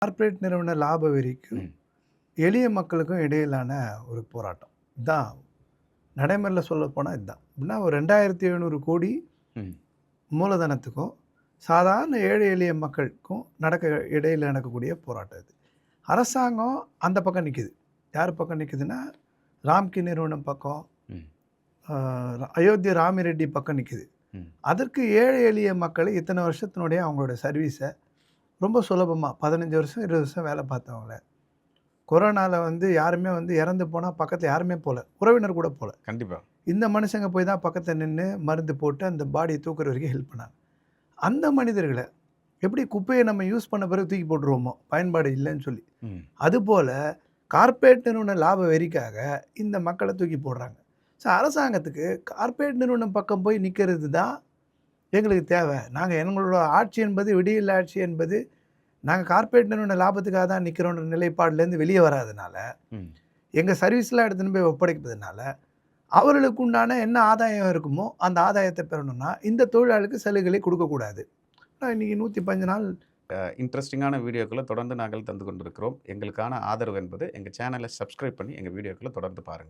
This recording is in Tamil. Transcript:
கார்ப்பரேட் நிறுவன லாப வெறிக்கும், ம். எளிய மக்களுக்கும் இடையிலான ஒரு போராட்டம். இதான் நடைமுறையில சொல்லப்போனா இதுதான். எப்படின்னா ஒரு 2700 கோடி ம். மூலதனத்துக்கும், சாதாரண ஏழை எளிய மக்களுக்கும் இடையில நடக்கக்கூடிய போராட்டம் இது. அரசாங்கம் அந்த பக்கம் நிக்குது. யார் பக்கம் நிக்குதுன்னா, ராம்கி நிறுவனம் பக்கம், ம். அ அயோத்தி ராமிரெட்டி பக்கம் நிக்குது. ம். அதற்கு ஏழை எளிய மக்கள் இத்தனை வருஷத்தினுடைய அவங்களோட சர்வீஸ ரொம்ப சுலபமா 15 வருஷம், 20 வருஷம் வேலை பார்த்தவங்கள கொரோனால யாருமே இறந்து போனா பக்கத்துல யாருமே போல. உறவினர் கூட போல. கண்டிப்பா. இந்த மனுஷங்க போய் தான் பக்கத்துல நின்னு மருந்து போட்டு அந்த பாடிய தூக்குற வரைக்கும் ஹெல்ப் பண்ணாங்க. அந்த மனிதர்கள எப்படி குப்பைய நம்ம யூஸ் பண்ண பிறகு தூக்கி போட்டுருவோமோ, பயன்பாடு இல்லன்னு சொல்லி. ம். அதுபோல கார்ப்பரேட் நிறுவன லாப வெறிக்காக இந்த மக்கள தூக்கி போடுறாங்க. அரசாங்கத்துக்கு கார்ப்பரேட் நிறுவனம் பக்கம் போய் நிக்கிறது தான் எங்களுக்கு தேவை. எங்களோட ஆட்சி என்பது விடியல் ஆட்சி என்பது நாங்க கார்ப்பரேட் நிறுவன லாபத்துக்காக தான் நிக்கிறோன்ற நிலைப்பாடுலேருந்து வெளிய வராதனால, ம். எங்க சர்வீஸ்லாம் எடுத்துன்னு போய் ஒப்படைப்பதனால, அவர்களுக்கு உண்டான என்ன ஆதாயம் இருக்குமோ, அந்த ஆதாயத்த பெறணும்னா, இந்த தொழிலாளிக்கு சலுகைகளை குடுக்கக்கூடாது. இன்னைக்கு 115 நாள் இன்ட்ரஸ்டிங்கான வீடியோக்கள தொடர்ந்து நாங்கள் தந்து கொண்டிருக்கிறோம். எங்களுக்கான ஆதரவு என்பது எங்க சேனலை சப்ஸ்கிரைப் பண்ணி எங்க வீடியோக்கள தொடர்ந்து பாருங்க.